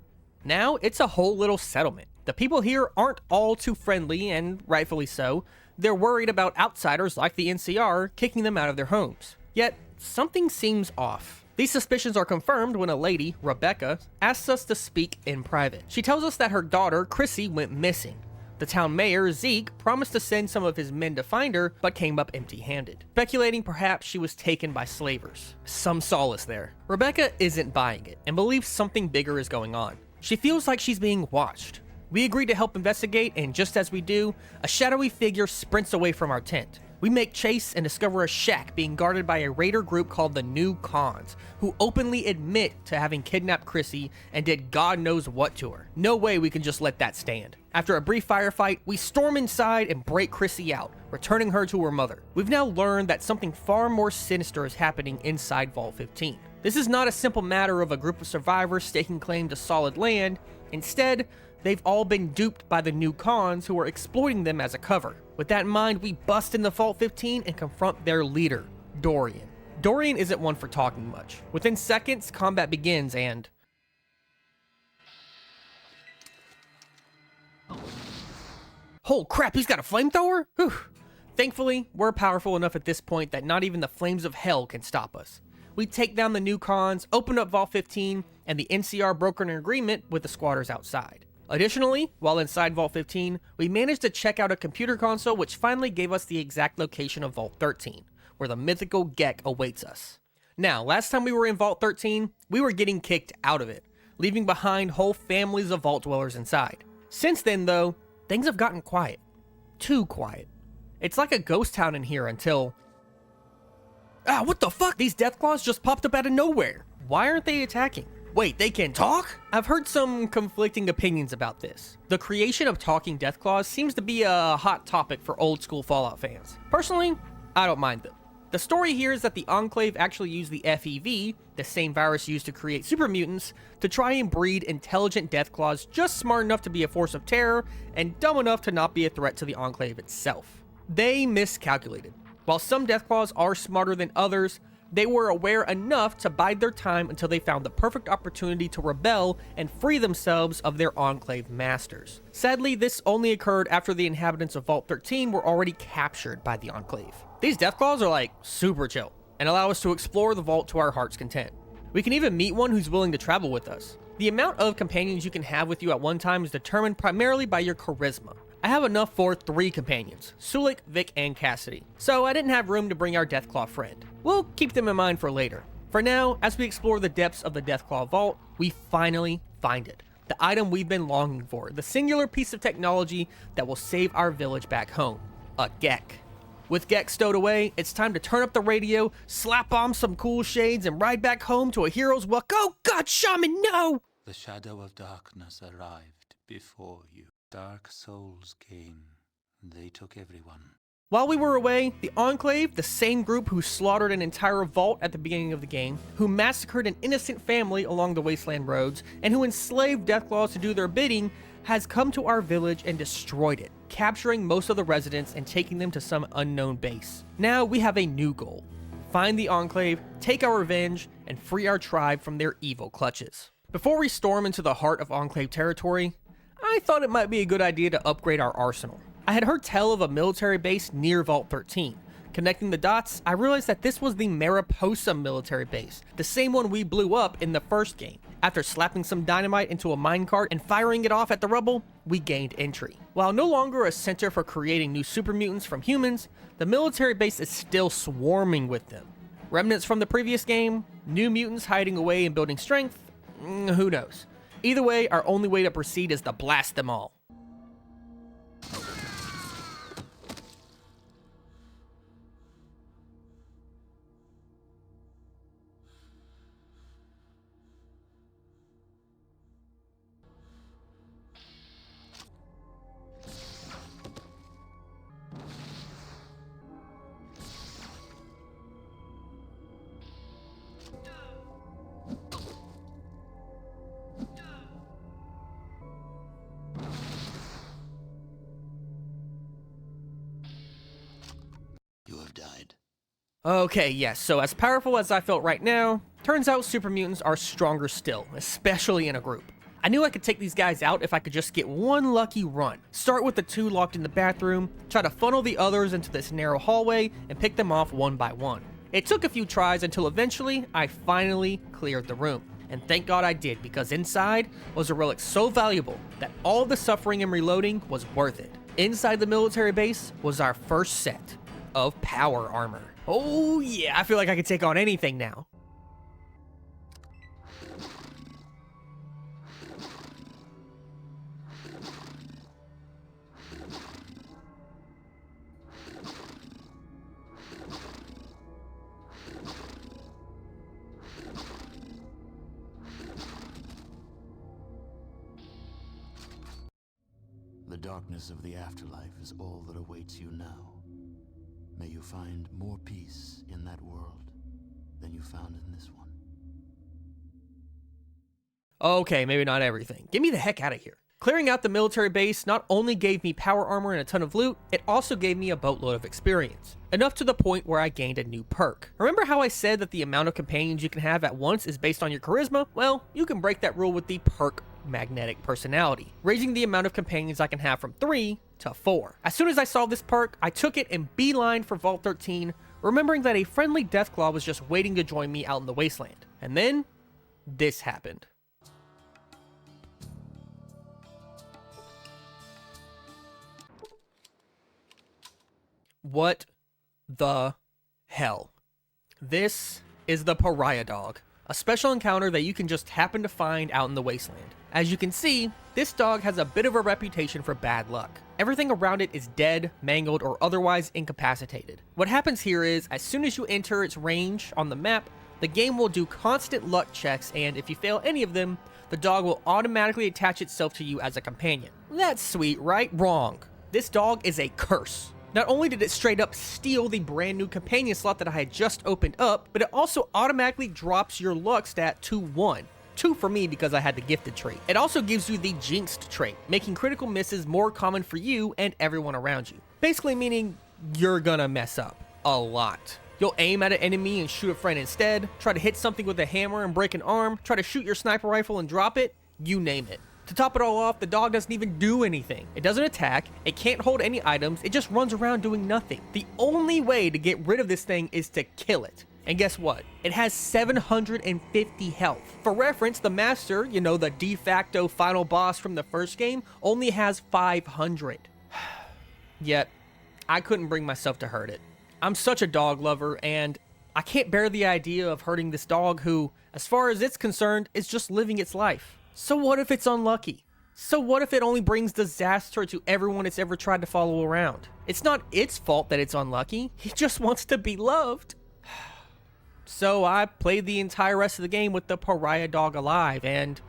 Now, it's a whole little settlement. The people here aren't all too friendly, and rightfully so. They're worried about outsiders like the NCR kicking them out of their homes. Yet, something seems off. These suspicions are confirmed when a lady, Rebecca, asks us to speak in private. She tells us that her daughter, Chrissy, went missing. The town mayor, Zeke, promised to send some of his men to find her, but came up empty-handed, speculating perhaps she was taken by slavers. Some solace there. Rebecca isn't buying it, and believes something bigger is going on. She feels like she's being watched. We agree to help investigate, and just as we do, a shadowy figure sprints away from our tent. We make chase and discover a shack being guarded by a raider group called the New Cons, who openly admit to having kidnapped Chrissy and did God knows what to her. No way we can just let that stand. After a brief firefight, we storm inside and break Chrissy out, returning her to her mother. We've now learned that something far more sinister is happening inside Vault 15. This is not a simple matter of a group of survivors staking claim to solid land. Instead, they've all been duped by the New Cons who are exploiting them as a cover. With that in mind, we bust into Vault 15 and confront their leader, Dorian. Dorian isn't one for talking much. Within seconds, combat begins and... oh crap, he's got a flamethrower? Whew. Thankfully, we're powerful enough at this point that not even the flames of hell can stop us. We take down the New Cons, open up Vault 15, and the NCR broker an agreement with the squatters outside. Additionally, while inside Vault 15, we managed to check out a computer console which finally gave us the exact location of Vault 13, where the mythical Gek awaits us. Now, last time we were in Vault 13, we were getting kicked out of it, leaving behind whole families of Vault Dwellers inside. Since then, though, things have gotten quiet. Too quiet. It's like a ghost town in here until... ah, what the fuck? These Deathclaws just popped up out of nowhere. Why aren't they attacking? Wait, they can talk? I've heard some conflicting opinions about this. The creation of talking Deathclaws seems to be a hot topic for old school Fallout fans. Personally, I don't mind them. The story here is that the Enclave actually used the FEV, the same virus used to create super mutants, to try and breed intelligent Deathclaws just smart enough to be a force of terror and dumb enough to not be a threat to the Enclave itself. They miscalculated. While some Deathclaws are smarter than others, they were aware enough to bide their time until they found the perfect opportunity to rebel and free themselves of their Enclave masters. Sadly, this only occurred after the inhabitants of Vault 13 were already captured by the Enclave. These Deathclaws are like super chill and allow us to explore the vault to our heart's content. We can even meet one who's willing to travel with us. The amount of companions you can have with you at one time is determined primarily by your charisma. I have enough for 3 companions, Sulik, Vic, and Cassidy, so I didn't have room to bring our Deathclaw friend. We'll keep them in mind for later. For now, as we explore the depths of the Deathclaw vault, we finally find it. The item we've been longing for, the singular piece of technology that will save our village back home, a Gek. With Gex stowed away, it's time to turn up the radio, slap on some cool shades, and ride back home to a hero's welcome. Oh God, Shaman, no! The shadow of darkness arrived before you. Dark souls came. They took everyone. While we were away, the Enclave, the same group who slaughtered an entire vault at the beginning of the game, who massacred an innocent family along the wasteland roads, and who enslaved Deathclaws to do their bidding, has come to our village and destroyed it, capturing most of the residents and taking them to some unknown base. Now we have a new goal. Find the Enclave, take our revenge, and free our tribe from their evil clutches. Before we storm into the heart of Enclave territory, I thought it might be a good idea to upgrade our arsenal. I had heard tell of a military base near Vault 13. Connecting the dots, I realized that this was the Mariposa military base, the same one we blew up in the first game. After slapping some dynamite into a minecart and firing it off at the rubble, we gained entry. While no longer a center for creating new super mutants from humans, the military base is still swarming with them. Remnants from the previous game, new mutants hiding away and building strength, who knows. Either way, our only way to proceed is to blast them all. You have died. Okay, yes, so as powerful as I felt right now, turns out super mutants are stronger still, especially in a group. I knew I could take these guys out if I could just get one lucky run. Start with the two locked in the bathroom, try to funnel the others into this narrow hallway, and pick them off one by one. It took a few tries until eventually I finally cleared the room. And thank God I did, because inside was a relic so valuable that all the suffering and reloading was worth it. Inside the military base was our first set of power armor. Oh yeah, I feel like I could take on anything now. The darkness of the afterlife is all that awaits you now. May you find more peace in that world than you found in this one. Okay, maybe not everything. Get me the heck out of here. Clearing out the military base not only gave me power armor and a ton of loot, it also gave me a boatload of experience. Enough to the point where I gained a new perk. Remember how I said that the amount of companions you can have at once is based on your charisma? Well, you can break that rule with the perk Magnetic Personality, raising the amount of companions I can have from 3 to 4. As soon as I saw this perk, I took it and beelined for Vault 13, remembering that a friendly Deathclaw was just waiting to join me out in the wasteland. And then, this happened. What the hell? This is the Pariah Dog, a special encounter that you can just happen to find out in the wasteland. As you can see, this dog has a bit of a reputation for bad luck. Everything around it is dead, mangled, or otherwise incapacitated. What happens here is, as soon as you enter its range on the map, the game will do constant luck checks, and if you fail any of them, the dog will automatically attach itself to you as a companion. That's sweet, right? Wrong. This dog is a curse. Not only did it straight up steal the brand new companion slot that I had just opened up, but it also automatically drops your luck stat to 1. 2 for me because I had the gifted trait. It also gives you the jinxed trait, making critical misses more common for you and everyone around you. Basically meaning you're gonna mess up a lot. You'll aim at an enemy and shoot a friend instead, try to hit something with a hammer and break an arm, try to shoot your sniper rifle and drop it, you name it. To top it all off, the dog doesn't even do anything. It doesn't attack, it can't hold any items, it just runs around doing nothing. The only way to get rid of this thing is to kill it. And guess what? It has 750 health. For reference, the Master, you know, the de facto final boss from the first game, only has 500. Yet, I couldn't bring myself to hurt it. I'm such a dog lover, and I can't bear the idea of hurting this dog who, as far as it's concerned, is just living its life. So what if it's unlucky? So what if it only brings disaster to everyone it's ever tried to follow around? It's not its fault that it's unlucky. It just wants to be loved. So I played the entire rest of the game with the pariah dog alive, and,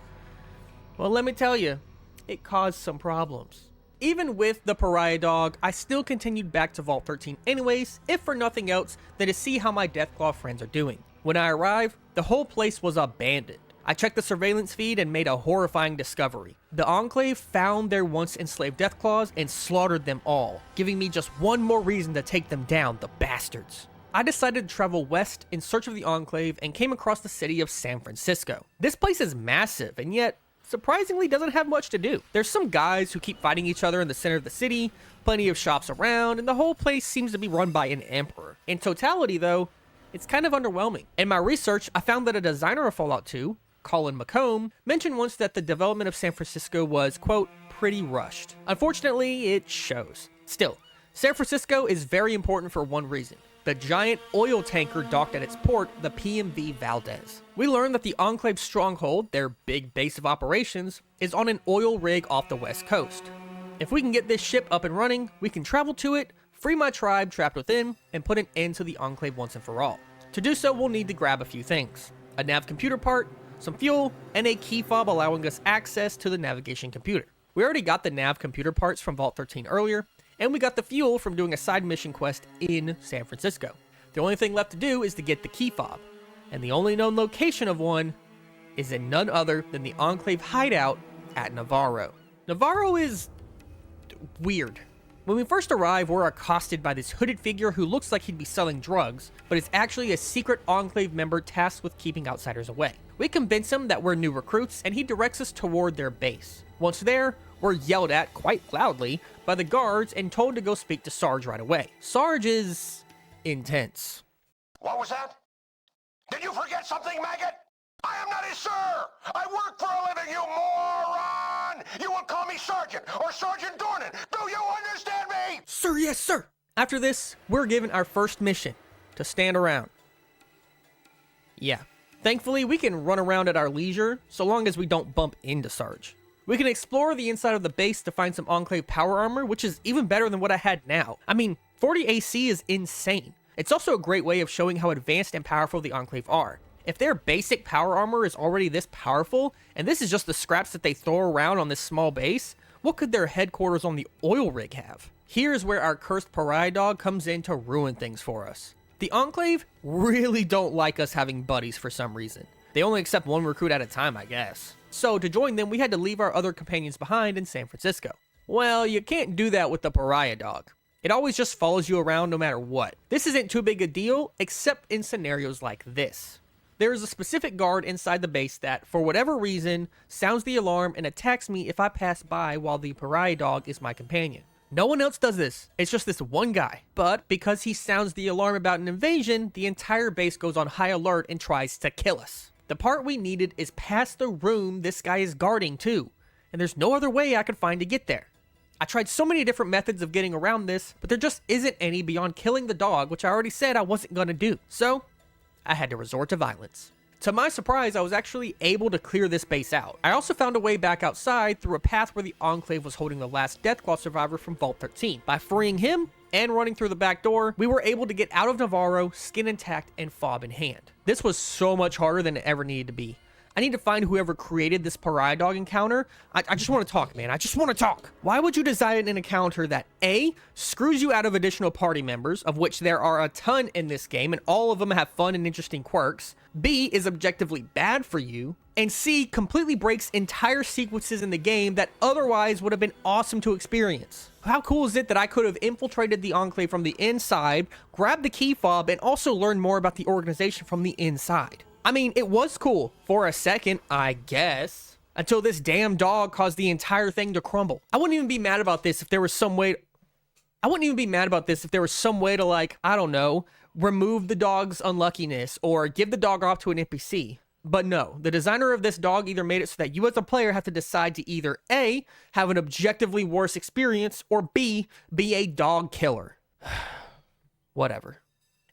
well, let me tell you, it caused some problems. Even with the pariah dog, I still continued back to Vault 13 anyways, if for nothing else than to see how my Deathclaw friends are doing. When I arrived, the whole place was abandoned. I checked the surveillance feed and made a horrifying discovery. The Enclave found their once enslaved Deathclaws and slaughtered them all, giving me just one more reason to take them down, the bastards. I decided to travel west in search of the Enclave and came across the city of San Francisco. This place is massive, and yet, surprisingly doesn't have much to do. There's some guys who keep fighting each other in the center of the city, plenty of shops around, and the whole place seems to be run by an emperor. In totality though, it's kind of underwhelming. In my research, I found that a designer of Fallout 2, Colin McComb, mentioned once that the development of San Francisco was, quote, pretty rushed. Unfortunately, it shows. Still, San Francisco is very important for one reason. The giant oil tanker docked at its port, the PMV Valdez. We learned that the Enclave's stronghold, their big base of operations, is on an oil rig off the west coast. If we can get this ship up and running, we can travel to it, free my tribe trapped within, and put an end to the Enclave once and for all. To do so, we'll need to grab a few things. A nav computer part, some fuel, and a key fob allowing us access to the navigation computer. We already got the nav computer parts from Vault 13 earlier, and we got the fuel from doing a side mission quest in San Francisco. The only thing left to do is to get the key fob, and the only known location of one is in none other than the Enclave hideout at Navarro. Navarro is weird. When we first arrive, we're accosted by this hooded figure who looks like he'd be selling drugs, but is actually a secret Enclave member tasked with keeping outsiders away. We convince him that we're new recruits, and he directs us toward their base. Once there, we're yelled at quite loudly by the guards and told to go speak to Sarge right away. Sarge is intense. What was that? Did you forget something, maggot? I am not his sir! I work for a living, you moron! You will call me Sergeant or Sergeant Dornan. Do you understand me? Sir, yes, sir! After this, we're given our first mission, to stand around. Yeah. Thankfully, we can run around at our leisure, so long as we don't bump into Sarge. We can explore the inside of the base to find some Enclave power armor, which is even better than what I had now. I mean, 40 AC is insane. It's also a great way of showing how advanced and powerful the Enclave are. If their basic power armor is already this powerful, and this is just the scraps that they throw around on this small base, what could their headquarters on the oil rig have? Here's where our cursed pariah dog comes in to ruin things for us. The Enclave really don't like us having buddies for some reason. They only accept one recruit at a time, I guess. So to join them, we had to leave our other companions behind in San Francisco. Well, you can't do that with the pariah dog. It always just follows you around no matter what. This isn't too big a deal, except in scenarios like this. There is a specific guard inside the base that, for whatever reason, sounds the alarm and attacks me if I pass by while the pariah dog is my companion. No one else does this, it's just this one guy. But because he sounds the alarm about an invasion, the entire base goes on high alert and tries to kill us. The part we needed is past the room this guy is guarding too, and there's no other way I could find to get there. I tried so many different methods of getting around this, but there just isn't any beyond killing the dog, which I already said I wasn't gonna do. So, I had to resort to violence. To my surprise, I was actually able to clear this base out. I also found a way back outside through a path where the Enclave was holding the last Deathclaw survivor from Vault 13. By freeing him and running through the back door, we were able to get out of Navarro, skin intact and fob in hand. This was so much harder than it ever needed to be. I need to find whoever created this pariah dog encounter. I just want to talk, man. I just want to talk. Why would you design an encounter that A, screws you out of additional party members, of which there are a ton in this game, and all of them have fun and interesting quirks, B, is objectively bad for you, and C, completely breaks entire sequences in the game that otherwise would have been awesome to experience? How cool is it that I could have infiltrated the Enclave from the inside, grabbed the key fob, and also learned more about the organization from the inside? I mean, it was cool for a second, I guess, until this damn dog caused the entire thing to crumble. I wouldn't even be mad about this if there was some way to, like, I don't know, remove the dog's unluckiness or give the dog off to an NPC. But no, the designer of this dog either made it so that you as a player have to decide to either A, have an objectively worse experience, or B, be a dog killer. Whatever.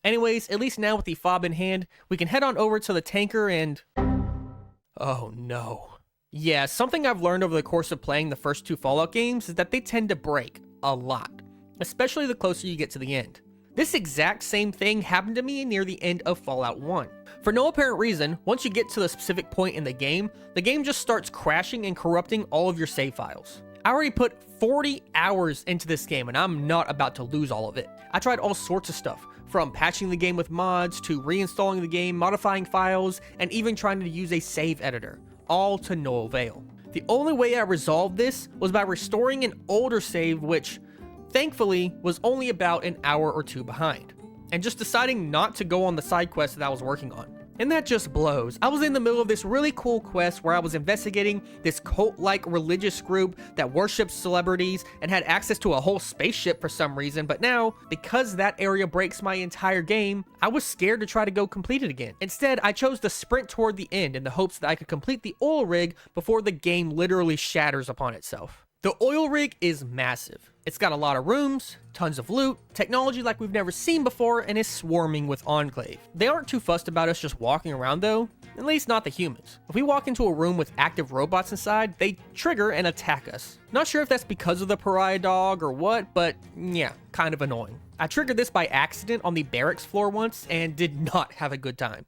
Anyways, at least now with the fob in hand, we can head on over to the tanker and... Oh no. Yeah, something I've learned over the course of playing the first 2 Fallout games is that they tend to break a lot, especially the closer you get to the end. This exact same thing happened to me near the end of Fallout 1. For no apparent reason, once you get to the specific point in the game just starts crashing and corrupting all of your save files. I already put 40 hours into this game and I'm not about to lose all of it. I tried all sorts of stuff, from patching the game with mods to reinstalling the game, modifying files, and even trying to use a save editor, all to no avail. The only way I resolved this was by restoring an older save which, thankfully, was only about an hour or 2 behind, and just deciding not to go on the side quest that I was working on. And that just blows. I was in the middle of this really cool quest where I was investigating this cult-like religious group that worships celebrities and had access to a whole spaceship for some reason, but now, because that area breaks my entire game, I was scared to try to go complete it again. Instead, I chose to sprint toward the end in the hopes that I could complete the oil rig before the game literally shatters upon itself. The oil rig is massive. It's got a lot of rooms, tons of loot, technology like we've never seen before, and is swarming with Enclave. They aren't too fussed about us just walking around though, at least not the humans. If we walk into a room with active robots inside, they trigger and attack us. Not sure if that's because of the pariah dog or what, but yeah, kind of annoying. I triggered this by accident on the barracks floor once and did not have a good time.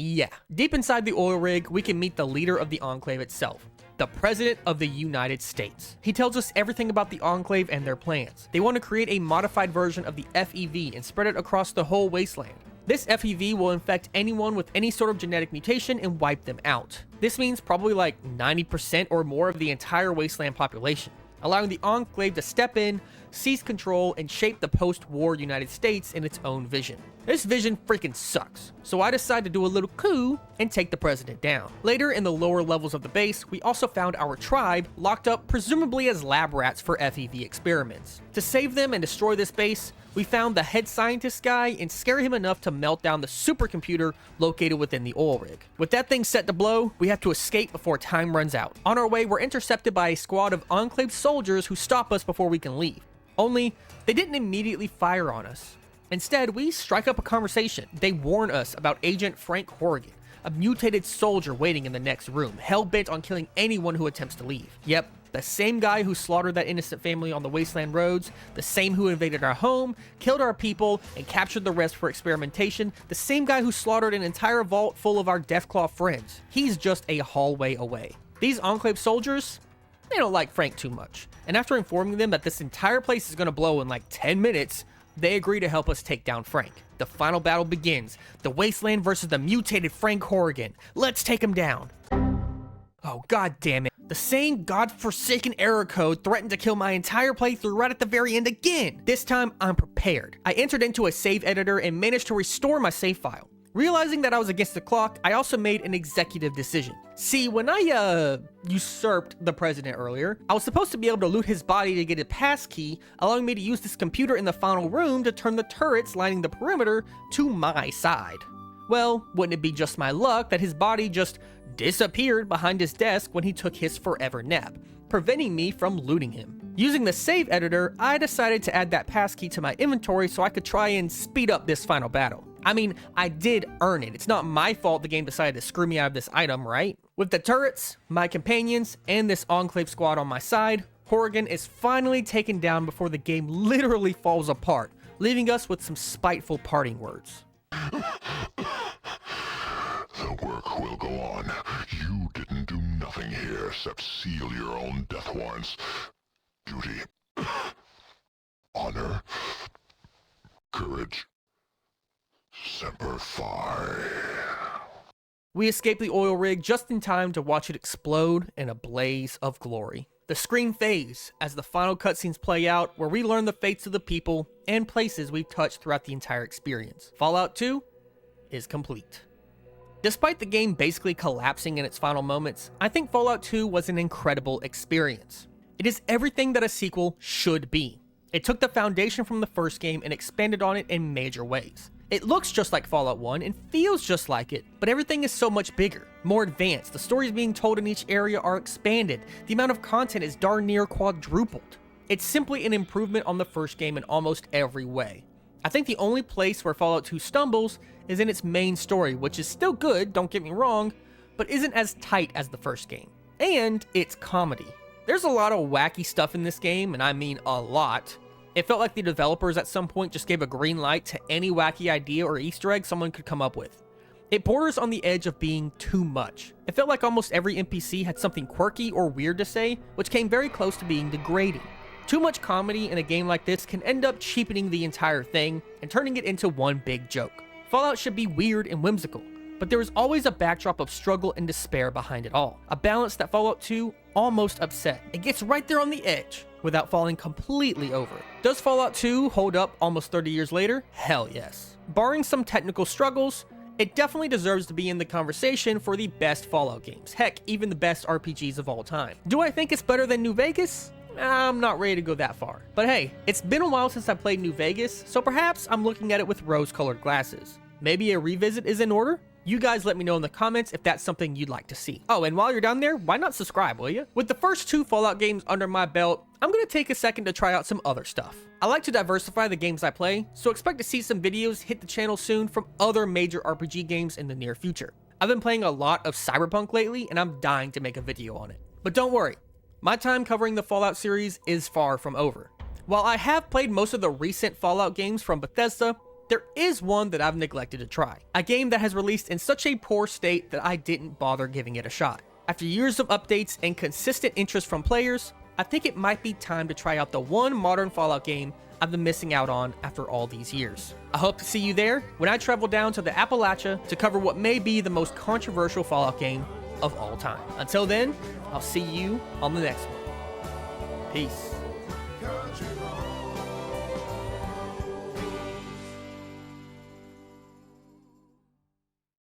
Yeah, deep inside the oil rig, we can meet the leader of the Enclave itself, the President of the United States. He tells us everything about the Enclave and their plans. They want to create a modified version of the FEV and spread it across the whole wasteland. This FEV will infect anyone with any sort of genetic mutation and wipe them out. This means probably like 90% or more of the entire wasteland population, allowing the Enclave to step in, seize control, and shape the post-war United States in its own vision. This vision freaking sucks, so I decided to do a little coup and take the president down. Later, in the lower levels of the base, we also found our tribe locked up presumably as lab rats for FEV experiments. To save them and destroy this base, we found the head scientist guy and scare him enough to melt down the supercomputer located within the oil rig. With that thing set to blow, we have to escape before time runs out. On our way, we're intercepted by a squad of Enclave soldiers who stop us before we can leave. Only, they didn't immediately fire on us. Instead, we strike up a conversation. They warn us about Agent Frank Horrigan, a mutated soldier waiting in the next room, hell-bent on killing anyone who attempts to leave. Yep, the same guy who slaughtered that innocent family on the wasteland roads, the same who invaded our home, killed our people, and captured the rest for experimentation, the same guy who slaughtered an entire vault full of our Deathclaw friends. He's just a hallway away. These Enclave soldiers, they don't like Frank too much, and after informing them that this entire place is going to blow in like 10 minutes, they agree to help us take down Frank. The final battle begins. The wasteland versus the mutated Frank Horrigan. Let's take him down. Oh, god damn it. The same godforsaken error code threatened to kill my entire playthrough right at the very end again. This time, I'm prepared. I entered into a save editor and managed to restore my save file. Realizing that I was against the clock, I also made an executive decision. See, when I, usurped the president earlier, I was supposed to be able to loot his body to get a passkey, allowing me to use this computer in the final room to turn the turrets lining the perimeter to my side. Well, wouldn't it be just my luck that his body just disappeared behind his desk when he took his forever nap, preventing me from looting him. Using the save editor, I decided to add that passkey to my inventory so I could try and speed up this final battle. I mean, I did earn it. It's not my fault the game decided to screw me out of this item, right? With the turrets, my companions, and this Enclave squad on my side, Horrigan is finally taken down before the game literally falls apart, leaving us with some spiteful parting words. The work will go on. You didn't do nothing here except seal your own death warrants. Duty. Honor. Courage. Semper Fi. We escape the oil rig just in time to watch it explode in a blaze of glory. The screen fades as the final cutscenes play out, where we learn the fates of the people and places we've touched throughout the entire experience. Fallout 2 is complete. Despite the game basically collapsing in its final moments, I think Fallout 2 was an incredible experience. It is everything that a sequel should be. It took the foundation from the first game and expanded on it in major ways. It looks just like Fallout 1 and feels just like it, but everything is so much bigger, more advanced. The stories being told in each area are expanded. The amount of content is darn near quadrupled. It's simply an improvement on the first game in almost every way. I think the only place where Fallout 2 stumbles is in its main story, which is still good, don't get me wrong, but isn't as tight as the first game. And its comedy. There's a lot of wacky stuff in this game, and I mean a lot. It felt like the developers at some point just gave a green light to any wacky idea or Easter egg someone could come up with. It borders on the edge of being too much. It felt like almost every NPC had something quirky or weird to say, which came very close to being degrading. Too much comedy in a game like this can end up cheapening the entire thing and turning it into one big joke. Fallout should be weird and whimsical, but there is always a backdrop of struggle and despair behind it all. A balance that Fallout 2 almost upset. It gets right there on the edge without falling completely over. Does Fallout 2 hold up almost 30 years later? Hell yes. Barring some technical struggles, it definitely deserves to be in the conversation for the best Fallout games. Heck, even the best RPGs of all time. Do I think it's better than New Vegas? I'm not ready to go that far. But hey, it's been a while since I played New Vegas, so perhaps I'm looking at it with rose-colored glasses. Maybe a revisit is in order? You guys let me know in the comments if that's something you'd like to see. Oh, and while you're down there, why not subscribe, will you? With the first 2 Fallout games under my belt, I'm gonna take a second to try out some other stuff. I like to diversify the games I play, so expect to see some videos hit the channel soon from other major RPG games in the near future. I've been playing a lot of Cyberpunk lately, and I'm dying to make a video on it. But don't worry, my time covering the Fallout series is far from over. While I have played most of the recent Fallout games from Bethesda, there is one that I've neglected to try. A game that has released in such a poor state that I didn't bother giving it a shot. After years of updates and consistent interest from players, I think it might be time to try out the one modern Fallout game I've been missing out on after all these years. I hope to see you there when I travel down to the Appalachia to cover what may be the most controversial Fallout game of all time. Until then, I'll see you on the next one. Peace.